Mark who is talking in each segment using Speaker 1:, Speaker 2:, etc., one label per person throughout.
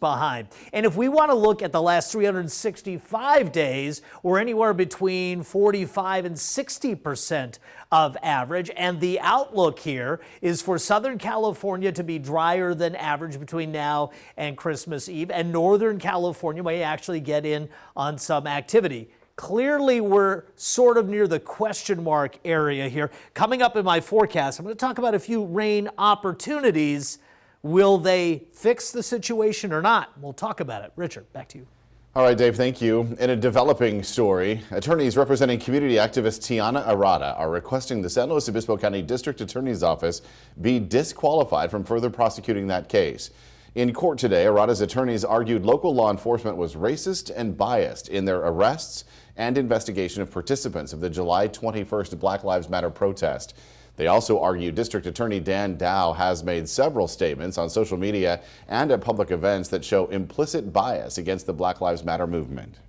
Speaker 1: behind. And if we want to look at the last 365 days, we're anywhere between 45 and 60% of average. And the outlook here is for Southern California to be drier than average between now and Christmas Eve. And Northern California may actually get in on some activity. Clearly, we're sort of near the question mark area here. Coming up in my forecast, I'm going to talk about a few rain opportunities. Will they fix the situation or not? We'll talk about it. Richard, back to you.
Speaker 2: All right, Dave, thank you. In a developing story, attorneys representing community activist Tiana Arata are requesting the San Luis Obispo County District Attorney's Office be disqualified from further prosecuting that case. In court today, Arata's attorneys argued local law enforcement was racist and biased in their arrests and investigation of participants of the July 21st Black Lives Matter protest. They also argued District Attorney Dan Dow has made several statements on social media and at public events that show implicit bias against the Black Lives Matter movement.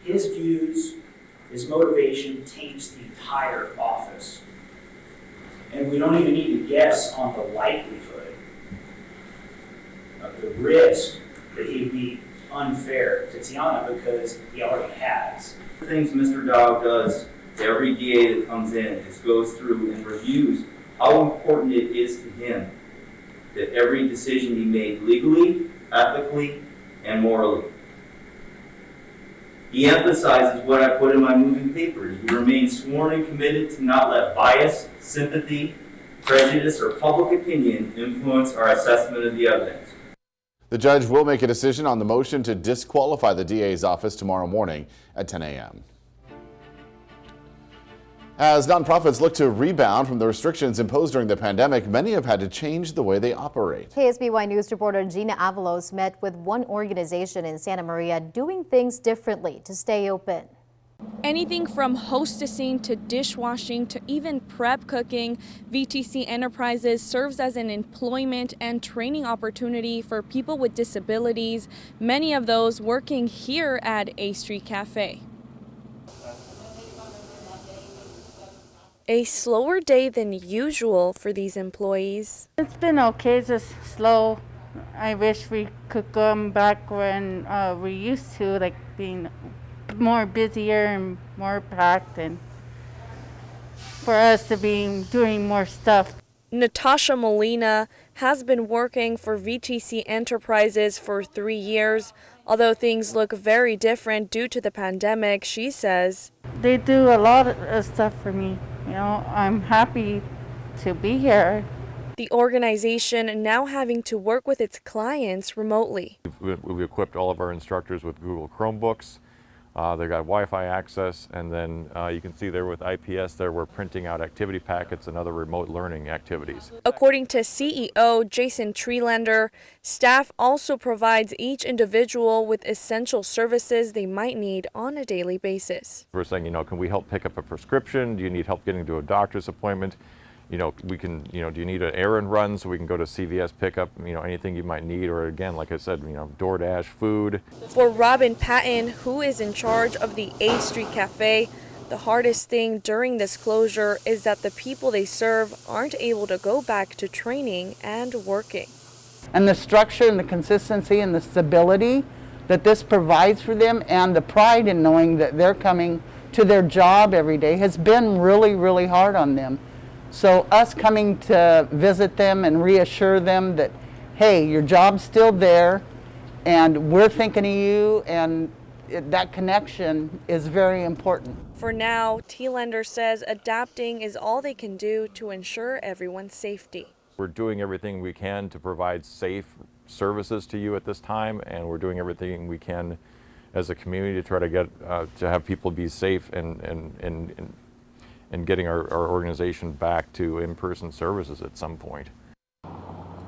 Speaker 3: His views, his motivation taints the entire office. And we don't even need to guess on the likelihood of the risk that he'd be unfair to Tiana because he already has.
Speaker 4: The things Mr. Dow does to every DA that comes in is goes through and reviews how important it is to him that every decision be made legally, ethically, and morally. He emphasizes what I put in my moving papers. We remain sworn and committed to not let bias, sympathy, prejudice, or public opinion influence our assessment of the evidence.
Speaker 2: The judge will make a decision on the motion to disqualify the DA's office tomorrow morning at 10 a.m. As nonprofits look to rebound from the restrictions imposed during the pandemic, many have had to change the way they operate.
Speaker 5: KSBY News reporter Gina Avalos met with one organization in Santa Maria doing things differently to stay open.
Speaker 6: Anything from hostessing to dishwashing to even prep cooking, VTC Enterprises serves as an employment and training opportunity for people with disabilities, many of those working here at A Street Cafe. A slower day than usual for these employees.
Speaker 7: It's been okay, just slow. I wish we could come back when we used to, like being more busier and more packed, and for us to be doing more stuff.
Speaker 6: Natasha Molina has been working for VTC Enterprises for 3 years. Although things look very different due to the pandemic, she says,
Speaker 7: they do a lot of stuff for me. You know, I'm happy to be here.
Speaker 6: The organization now having to work with its clients remotely.
Speaker 8: We've equipped all of our instructors with Google Chromebooks. They got Wi-Fi access, and then you can see there with IPS there we're printing out activity packets and other remote learning activities.
Speaker 6: According to CEO Jason Treelander, staff also provides each individual with essential services they might need on a daily basis.
Speaker 8: We're saying, can we help pick up a prescription? Do you need help getting to a doctor's appointment? We can, do you need an errand run so we can go to CVS pick up, anything you might need, or again, like I said, DoorDash, food.
Speaker 6: For Robin Patton, who is in charge of the A Street Cafe, the hardest thing during this closure is that the people they serve aren't able to go back to training and working.
Speaker 7: And the structure and the consistency and the stability that this provides for them, and the pride in knowing that they're coming to their job every day, has been really, really hard on them. So us coming to visit them and reassure them that, hey, your job's still there and we're thinking of you, and that connection is very important.
Speaker 6: For now, Treelander says adapting is all they can do to ensure everyone's safety.
Speaker 8: We're doing everything we can to provide safe services to you at this time, and we're doing everything we can as a community to try to get to have people be safe and getting our organization back to in-person services at some point.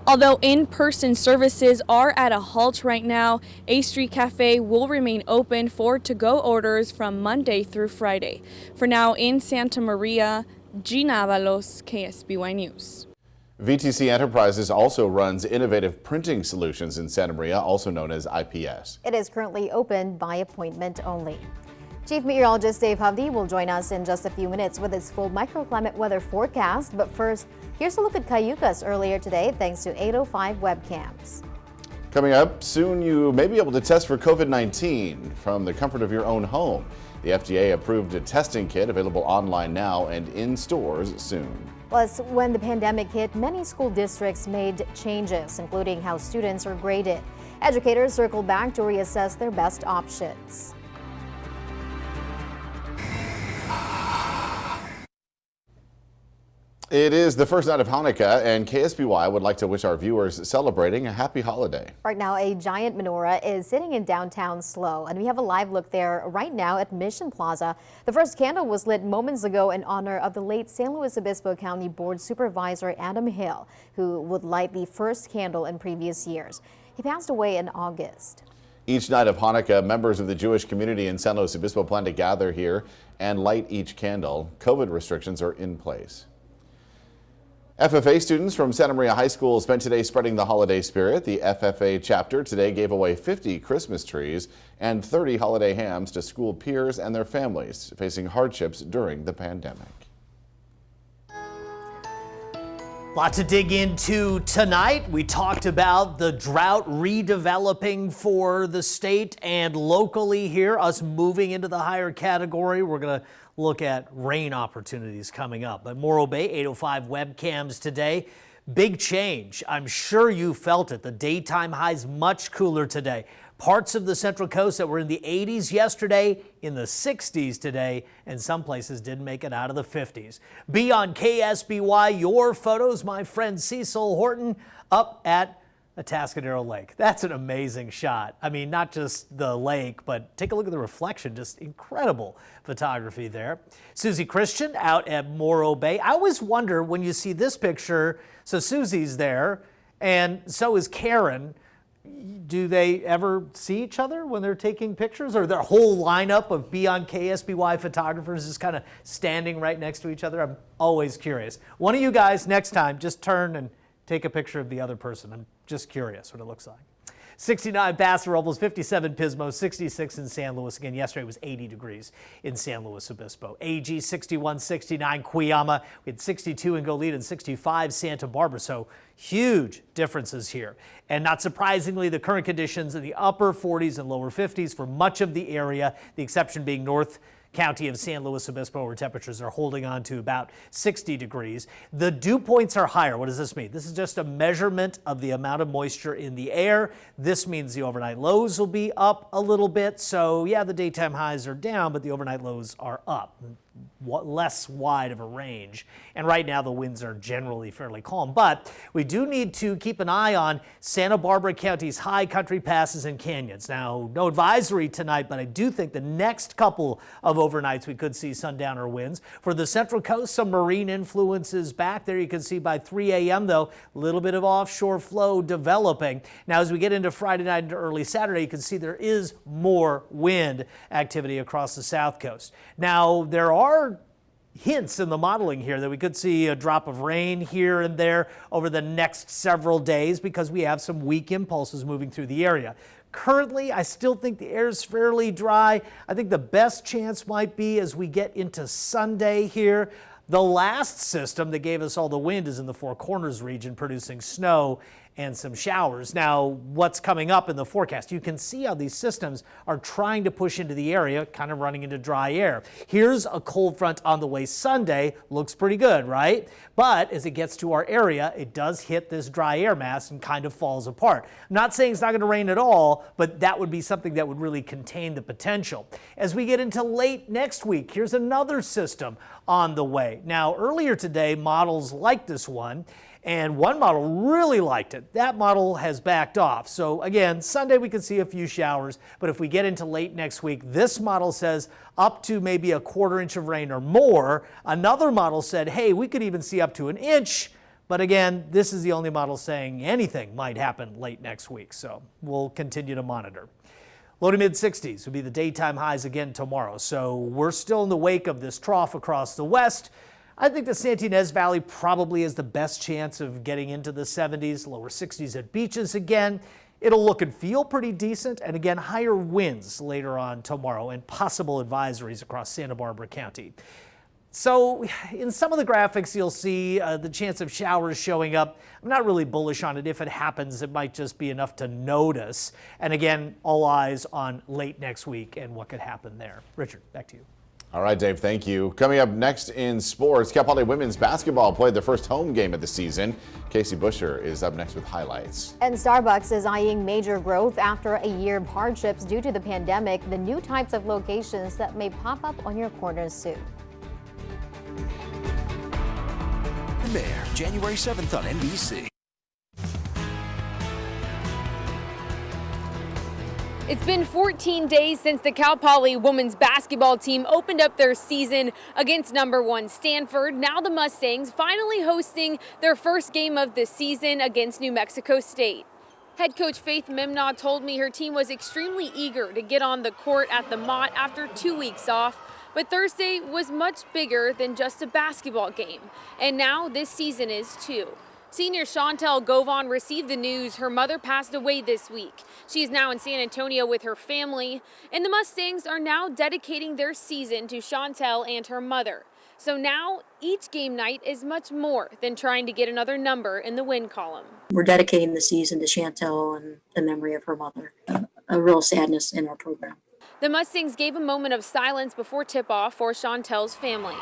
Speaker 6: Although in-person services are at a halt right now, A Street Cafe will remain open for to-go orders from Monday through Friday. For now, in Santa Maria, Gina Avalos, KSBY News.
Speaker 2: VTC Enterprises also runs innovative printing solutions in Santa Maria, also known as IPS.
Speaker 5: It is currently open by appointment only. Chief Meteorologist Dave Havdi will join us in just a few minutes with his full microclimate weather forecast. But first, here's a look at Cayucas earlier today thanks to 805 webcams.
Speaker 2: Coming up soon, you may be able to test for COVID-19 from the comfort of your own home. The FDA approved a testing kit available online now and in stores soon.
Speaker 5: Plus, when the pandemic hit, many school districts made changes, including how students are graded. Educators circled back to reassess their best options.
Speaker 2: It is the first night of Hanukkah, and KSBY would like to wish our viewers celebrating a happy holiday.
Speaker 5: Right now, a giant menorah is sitting in downtown SLO, and we have a live look there right now at Mission Plaza. The first candle was lit moments ago in honor of the late San Luis Obispo County Board Supervisor Adam Hill, who would light the first candle in previous years. He passed away in August.
Speaker 2: Each night of Hanukkah, members of the Jewish community in San Luis Obispo plan to gather here and light each candle. COVID restrictions are in place. FFA students from Santa Maria High School spent today spreading the holiday spirit. The FFA chapter today gave away 50 Christmas trees and 30 holiday hams to school peers and their families facing hardships during the pandemic.
Speaker 1: Lot to dig into tonight. We talked about the drought redeveloping for the state and locally here, us moving into the higher category. We're going to look at rain opportunities coming up. But Morro Bay 805 webcams today. Big change. I'm sure you felt it. The daytime highs much cooler today. Parts of the Central Coast that were in the 80s yesterday, in the 60s today, and some places didn't make it out of the 50s. Be on KSBY, your photos, my friend Cecil Horton, up at Atascadero Lake. That's an amazing shot. I mean, not just the lake, but take a look at the reflection. Just incredible photography there. Susie Christian out at Morro Bay. I always wonder when you see this picture, so Susie's there, and so is Karen. Do they ever see each other when they're taking pictures, or their whole lineup of Be on KSBY photographers is kind of standing right next to each other? I'm always curious. One of you guys next time just turn and take a picture of the other person. I'm just curious what it looks like. 69 Paso Robles, 57 Pismo, 66 in San Luis. Again, yesterday was 80 degrees in San Luis Obispo. AG 61, 69 Cuyama. We had 62 in Goleta and 65 Santa Barbara. So huge differences here. And not surprisingly, the current conditions in the upper 40s and lower 50s for much of the area, the exception being North County of San Luis Obispo, where temperatures are holding on to about 60 degrees. The dew points are higher. What does this mean? This is just a measurement of the amount of moisture in the air. This means the overnight lows will be up a little bit. So yeah, the daytime highs are down, but the overnight lows are up. Less wide of a range. And right now the winds are generally fairly calm, but we do need to keep an eye on Santa Barbara County's high country passes and canyons. Now, no advisory tonight, but I do think the next couple of overnights we could see sundowner winds. For the Central Coast, some marine influences back there. You can see by 3 a.m. though, a little bit of offshore flow developing. Now, as we get into Friday night into early Saturday, you can see there is more wind activity across the South Coast. Now, there are hints in the modeling here that we could see a drop of rain here and there over the next several days because we have some weak impulses moving through the area. Currently, I still think the air is fairly dry. I think the best chance might be as we get into Sunday here. The last system that gave us all the wind is in the Four Corners region, producing snow and some showers. Now, what's coming up in the forecast? You can see how these systems are trying to push into the area, kind of running into dry air. Here's a cold front on the way Sunday. Looks pretty good, right? But as it gets to our area, it does hit this dry air mass and kind of falls apart. I'm not saying it's not going to rain at all, but that would be something that would really contain the potential. As we get into late next week, here's another system on the way. Now, earlier today, models like this one, and one model really liked it. That model has backed off. So again, Sunday we could see a few showers, but if we get into late next week, this model says up to maybe a 1/4 inch of rain or more. Another model said, hey, we could even see up to 1 inch. But again, this is the only model saying anything might happen late next week. So we'll continue to monitor. Low to mid 60s would be the daytime highs again tomorrow. So we're still in the wake of this trough across the west. I think the Santa Ynez Valley probably has the best chance of getting into the 70s, lower 60s at beaches again. It'll look and feel pretty decent, and again, higher winds later on tomorrow and possible advisories across Santa Barbara County. So in some of the graphics, you'll see the chance of showers showing up. I'm not really bullish on it. If it happens, it might just be enough to notice. And again, all eyes on late next week and what could happen there. Richard, back to you.
Speaker 2: All right, Dave, thank you. Coming up next in sports, Cal Poly women's basketball played their first home game of the season. Casey Busher is up next with highlights.
Speaker 5: And Starbucks is eyeing major growth after a year of hardships due to the pandemic. The new types of locations that may pop up on your corners soon.
Speaker 9: Premiere January 7th on NBC.
Speaker 10: It's been 14 days since the Cal Poly women's basketball team opened up their season against #1 Stanford. Now the Mustangs finally hosting their first game of the season against New Mexico State. Head coach Faith Mimnaugh told me her team was extremely eager to get on the court at the Mott after 2 weeks off. But Thursday was much bigger than just a basketball game. And now this season is too. Senior Chantel Govan received the news her mother passed away this week. She is now in San Antonio with her family. And the Mustangs are now dedicating their season to Chantel and her mother. So now each game night is much more than trying to get another number in the win column.
Speaker 11: We're dedicating the season to Chantel and the memory of her mother. A real sadness in our program.
Speaker 10: The Mustangs gave a moment of silence before tip-off for Chantel's family.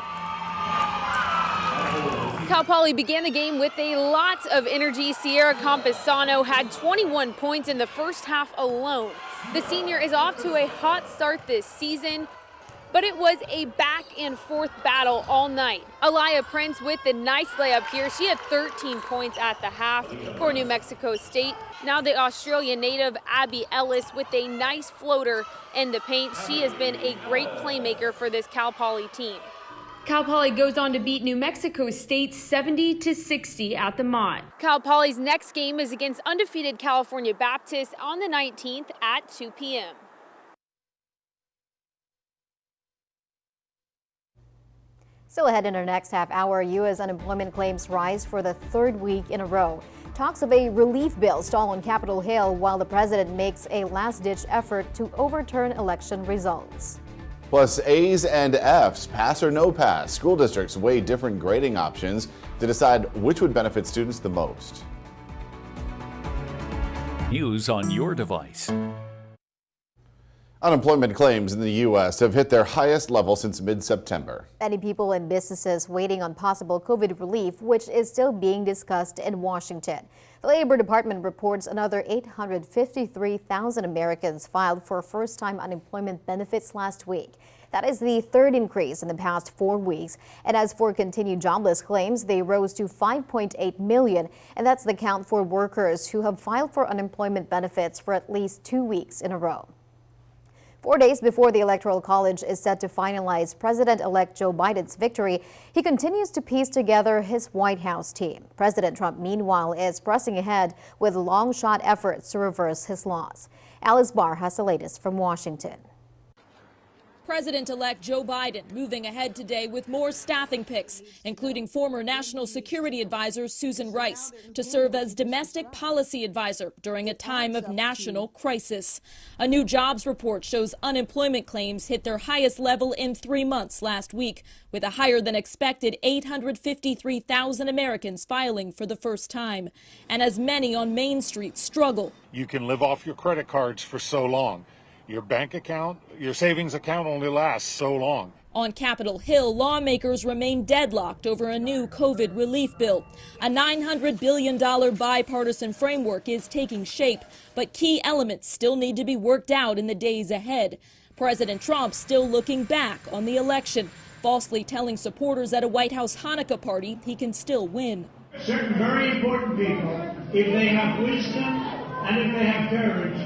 Speaker 10: Cal Poly began the game with a lot of energy. Sierra Campesano had 21 points in the first half alone. The senior is off to a hot start this season, but it was a back and forth battle all night. Aliyah Prince with the nice layup here. She had 13 points at the half for New Mexico State. Now the Australian native Abby Ellis with a nice floater in the paint. She has been a great playmaker for this Cal Poly team. Cal Poly goes on to beat New Mexico State 70-60 at the Mott. Cal Poly's next game is against undefeated California Baptist on the 19th at 2 p.m.
Speaker 5: Still ahead in our next half hour, U.S. unemployment claims rise for the third week in a row. Talks of a relief bill stall on Capitol Hill while the president makes a last-ditch effort to overturn election results.
Speaker 2: Plus, A's and F's, pass or no pass. School districts weigh different grading options to decide which would benefit students the most.
Speaker 9: News on your device.
Speaker 2: Unemployment claims in the U.S. have hit their highest level since mid-September.
Speaker 5: Many people and businesses waiting on possible COVID relief, which is still being discussed in Washington. The Labor Department reports another 853,000 Americans filed for first-time unemployment benefits last week. That is the third increase in the past 4 weeks. And as for continued jobless claims, they rose to 5.8 million. And that's the count for workers who have filed for unemployment benefits for at least 2 weeks in a row. 4 days before the Electoral College is set to finalize President-elect Joe Biden's victory, he continues to piece together his White House team. President Trump, meanwhile, is pressing ahead with long-shot efforts to reverse his loss. Alice Barr has the latest from Washington.
Speaker 12: President-elect Joe Biden moving ahead today with more staffing picks, including former National Security Advisor Susan Rice to serve as domestic policy advisor during a time of national crisis. A new jobs report shows unemployment claims hit their highest level in 3 months last week, with a higher than expected 853,000 Americans filing for the first time. And as many on Main Street struggle.
Speaker 13: You can live off your credit cards for so long. Your bank account, your savings account only lasts so long.
Speaker 12: On Capitol Hill, lawmakers remain deadlocked over a new COVID relief bill. A $900 billion bipartisan framework is taking shape, but key elements still need to be worked out in the days ahead. President Trump still looking back on the election, falsely telling supporters at a White House Hanukkah party he can still win.
Speaker 14: Certain very important people, if they have wisdom and if they have courage,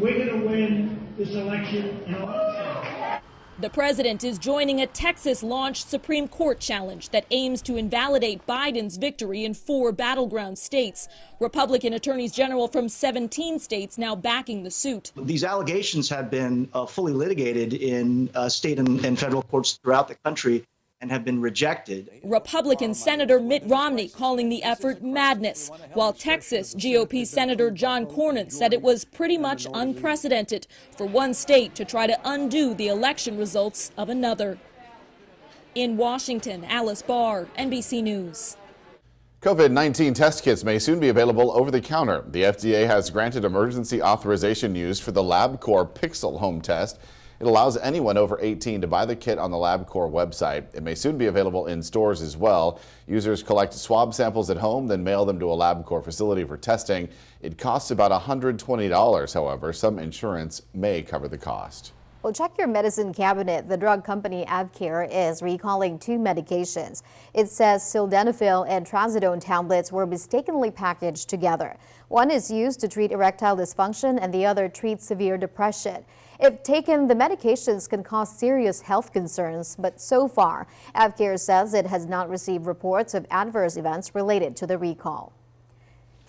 Speaker 14: we're going to win this election.
Speaker 12: The president is joining a Texas-launched Supreme Court challenge that aims to invalidate Biden's victory in 4 battleground states. Republican attorneys general from 17 states now backing the suit.
Speaker 15: These allegations have been fully litigated in state and federal courts throughout the country and have been rejected.
Speaker 12: Republican Senator Mitt Romney calling the effort madness, while Texas GOP Senator John Cornyn said it was pretty much unprecedented for one state to try to undo the election results of another. In Washington, Alice Barr, NBC News.
Speaker 2: COVID-19 test kits may soon be available over the counter. The FDA has granted emergency authorization use for the LabCorp Pixel home test. It allows anyone over 18 to buy the kit on the LabCorp website. It may soon be available in stores as well. Users collect swab samples at home, then mail them to a LabCorp facility for testing. It costs about $120, however. Some insurance may cover the cost.
Speaker 5: Well, check your medicine cabinet. The drug company AvKare is recalling 2 medications. It says sildenafil and trazodone tablets were mistakenly packaged together. One is used to treat erectile dysfunction and the other treats severe depression. If taken, the medications can cause serious health concerns, but so far, AvKare says it has not received reports of adverse events related to the recall.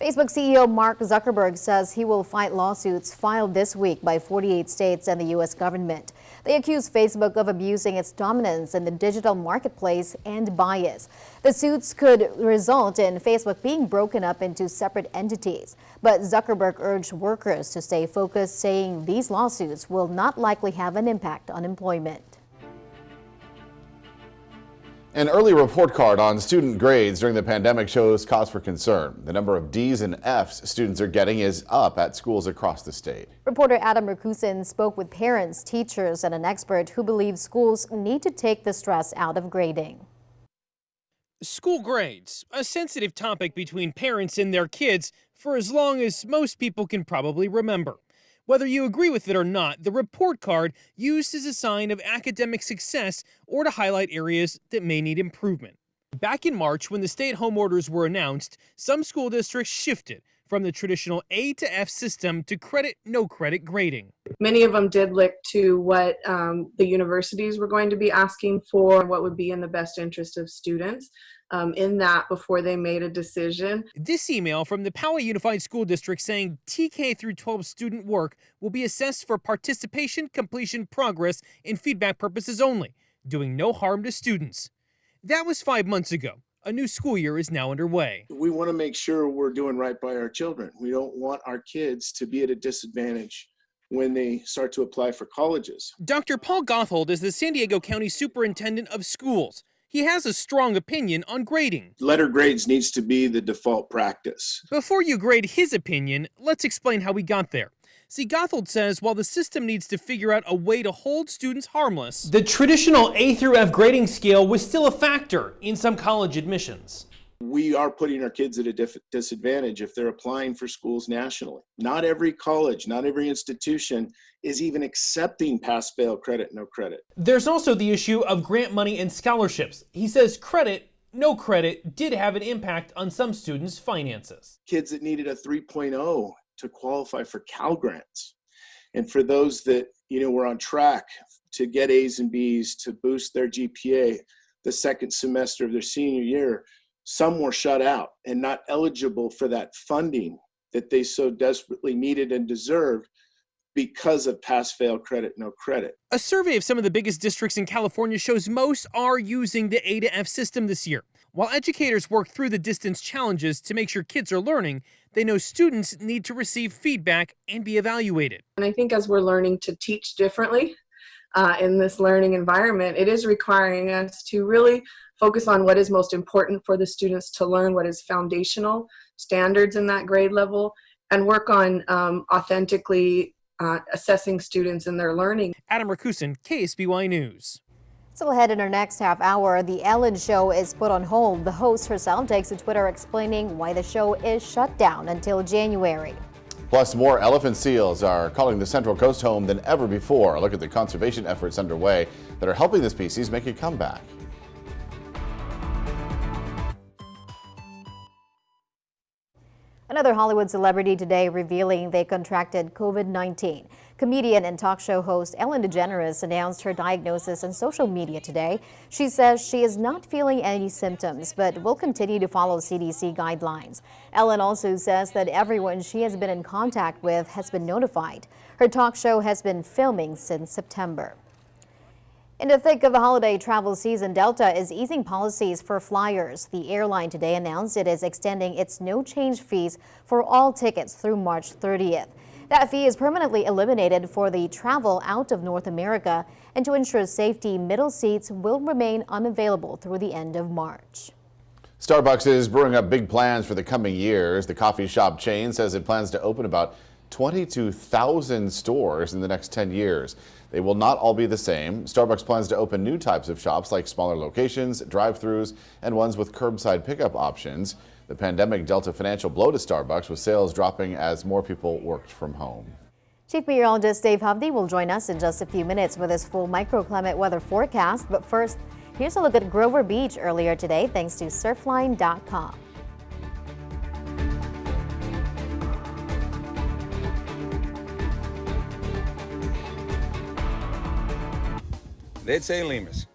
Speaker 5: Facebook CEO Mark Zuckerberg says he will fight lawsuits filed this week by 48 states and the U.S. government. They accuse Facebook of abusing its dominance in the digital marketplace and bias. The suits could result in Facebook being broken up into separate entities. But Zuckerberg urged workers to stay focused, saying these lawsuits will not likely have an impact on employment.
Speaker 2: An early report card on student grades during the pandemic shows cause for concern. The number of D's and F's students are getting is up at schools across the state.
Speaker 5: Reporter Adam Rakusin spoke with parents, teachers, and an expert who believes schools need to take the stress out of grading.
Speaker 16: School grades, a sensitive topic between parents and their kids for as long as most people can probably remember. Whether you agree with it or not, the report card used as a sign of academic success or to highlight areas that may need improvement. Back in March, when the stay-at-home orders were announced, some school districts shifted from the traditional A to F system to credit, no credit grading.
Speaker 17: Many of them did look to what the universities were going to be asking for, what would be in the best interest of students in that before they made a decision.
Speaker 16: This email from the Poway Unified School District saying TK through 12 student work will be assessed for participation, completion, progress, and feedback purposes only, doing no harm to students. That was 5 months ago. A new school year is now underway.
Speaker 18: We want to make sure we're doing right by our children. We don't want our kids to be at a disadvantage when they start to apply for colleges.
Speaker 16: Dr. Paul Gothold is the San Diego County Superintendent of Schools. He has a strong opinion on grading.
Speaker 18: Letter grades needs to be the default practice.
Speaker 16: Before you grade his opinion, let's explain how we got there. See, Gothold says while the system needs to figure out a way to hold students harmless, the traditional A through F grading scale was still a factor in some college admissions.
Speaker 18: We are putting our kids at a disadvantage if they're applying for schools nationally. Not every college, not every institution is even accepting pass-fail credit, no credit.
Speaker 16: There's also the issue of grant money and scholarships. He says credit, no credit did have an impact on some students' finances.
Speaker 18: Kids that needed a 3.0 to qualify for Cal grants. And for those that, were on track to get A's and B's to boost their GPA the second semester of their senior year, some were shut out and not eligible for that funding that they so desperately needed and deserved because of pass-fail credit, no credit.
Speaker 16: A survey of some of the biggest districts in California shows most are using the A to F system this year. While educators work through the distance challenges to make sure kids are learning, they know students need to receive feedback and be evaluated.
Speaker 17: And I think as we're learning to teach differently in this learning environment, it is requiring us to really focus on what is most important for the students to learn, what is foundational standards in that grade level, and work on authentically assessing students in their learning.
Speaker 16: Adam Rakusin, KSBY News.
Speaker 5: Still ahead in our next half hour, the Ellen Show is put on hold. The host herself takes to Twitter explaining why the show is shut down until January.
Speaker 2: Plus, more elephant seals are calling the Central Coast home than ever before. A look at the conservation efforts underway that are helping the species make a comeback.
Speaker 5: Another Hollywood celebrity today revealing they contracted COVID-19. Comedian and talk show host Ellen Degeneres announced her diagnosis on social media today. She says she is not feeling any symptoms, but will continue to follow CDC guidelines. Ellen also says that everyone she has been in contact with has been notified. Her talk show has been filming since September. In the thick of the holiday travel season, Delta is easing policies for flyers. The airline today announced it is extending its no-change fees for all tickets through March 30th. That fee is permanently eliminated for the travel out of North America, and to ensure safety, middle seats will remain unavailable through the end of March.
Speaker 2: Starbucks is brewing up big plans for the coming years. The coffee shop chain says it plans to open about 22,000 stores in the next 10 years. They will not all be the same. Starbucks plans to open new types of shops like smaller locations, drive-thrus, and ones with curbside pickup options. The pandemic dealt a financial blow to Starbucks, with sales dropping as more people worked from home.
Speaker 5: Chief Meteorologist Dave Hovde will join us in just a few minutes with his full microclimate weather forecast. But first, here's a look at Grover Beach earlier today, thanks to surfline.com.
Speaker 19: They'd say Lemus.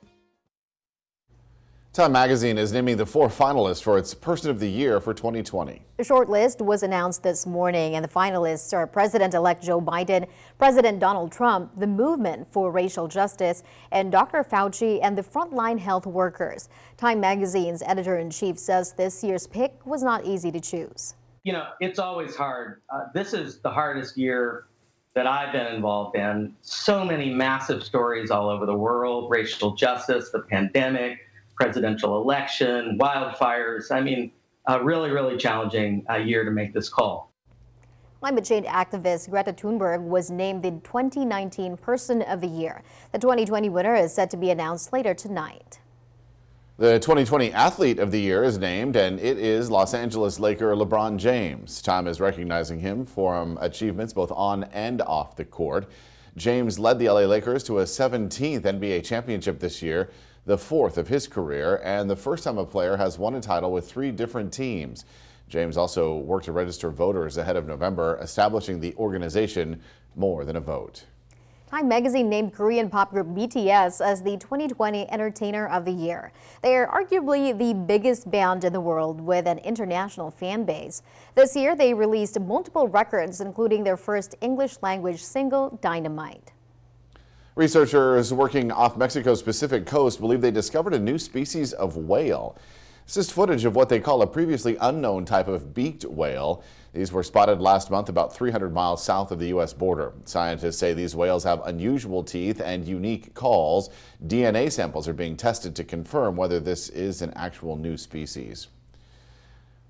Speaker 2: Time magazine is naming the 4 finalists for its Person of the Year for 2020.
Speaker 5: The short list was announced this morning, and the finalists are President-elect Joe Biden, President Donald Trump, the Movement for Racial Justice, and Dr. Fauci and the frontline health workers. Time magazine's editor-in-chief says this year's pick was not easy to choose.
Speaker 20: You know, it's always hard. This is the hardest year that I've been involved in. So many massive stories all over the world: racial justice, the pandemic, presidential election, wildfires. I mean, a really, really challenging year to make this call.
Speaker 5: Climate change activist Greta Thunberg was named the 2019 Person of the Year. The 2020 winner is set to be announced later tonight.
Speaker 2: The 2020 Athlete of the Year is named, and it is Los Angeles Laker Lebron James. Time is recognizing him for achievements both on and off the court. James led the LA Lakers to a 17th NBA championship this year, the 4th of his career, and the first time a player has won a title with 3 different teams. James also worked to register voters ahead of November, establishing the organization More Than a Vote.
Speaker 5: Time magazine named Korean pop group BTS as the 2020 Entertainer of the Year. They are arguably the biggest band in the world with an international fan base. This year, they released multiple records, including their first English-language single, Dynamite.
Speaker 2: Researchers working off Mexico's Pacific coast believe they discovered a new species of whale. This is footage of what they call a previously unknown type of beaked whale. These were spotted last month about 300 miles south of the U.S. border. Scientists say these whales have unusual teeth and unique calls. DNA samples are being tested to confirm whether this is an actual new species.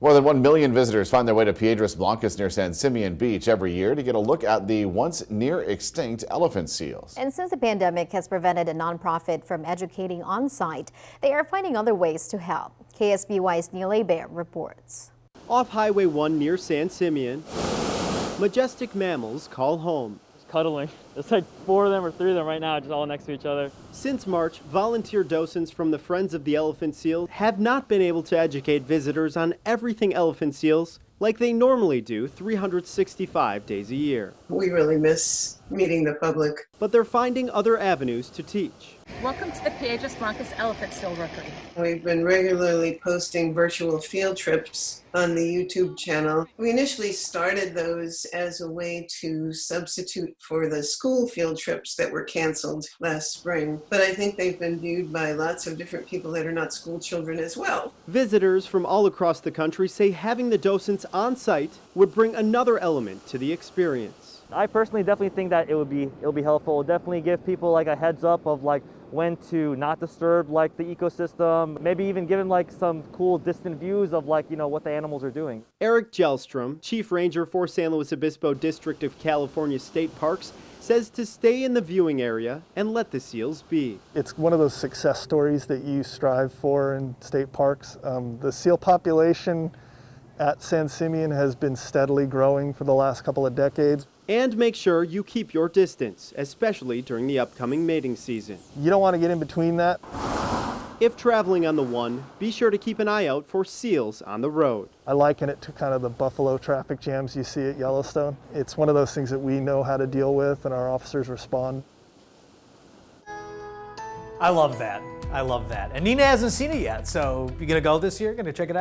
Speaker 2: More than 1 million visitors find their way to Piedras Blancas near San Simeon Beach every year to get a look at the once near extinct elephant seals.
Speaker 5: And since the pandemic has prevented a nonprofit from educating on site, they are finding other ways to help. KSBY's Neil Hebert reports.
Speaker 21: Off Highway 1 near San Simeon, majestic mammals call home.
Speaker 22: Cuddling. There's like 4 of them or 3 of them right now, just all next to each other.
Speaker 21: Since March, volunteer docents from the Friends of the Elephant Seal have not been able to educate visitors on everything elephant seals like they normally do 365 days a year.
Speaker 23: We really miss meeting the public.
Speaker 21: But they're finding other avenues to teach.
Speaker 24: Welcome to the Piedras Blancas Elephant Seal Rookery.
Speaker 23: We've been regularly posting virtual field trips on the YouTube channel. We initially started those as a way to substitute for the school field trips that were canceled last spring. But I think they've been viewed by lots of different people that are not school children as well.
Speaker 21: Visitors from all across the country say having the docents on site would bring another element to the experience.
Speaker 22: I personally definitely think that it'll be helpful. It'll definitely give people like a heads up of like when to not disturb like the ecosystem, maybe even give them like some cool distant views of like, you know, what the animals are doing.
Speaker 21: Eric Gelstrom, Chief Ranger for San Luis Obispo District of California State Parks, says to stay in the viewing area and let the seals be.
Speaker 25: It's one of those success stories that you strive for in state parks. The seal population at San Simeon has been steadily growing for the last couple of decades.
Speaker 21: And make sure you keep your distance, especially during the upcoming mating season.
Speaker 25: You don't want to get in between that.
Speaker 21: If traveling on the one, be sure to keep an eye out for seals on the road.
Speaker 25: I liken it to kind of the buffalo traffic jams you see at Yellowstone. It's one of those things that we know how to deal with and our officers respond.
Speaker 1: I love that. I love that. And Nina hasn't seen it yet, so you gonna go this year? Gonna check it out?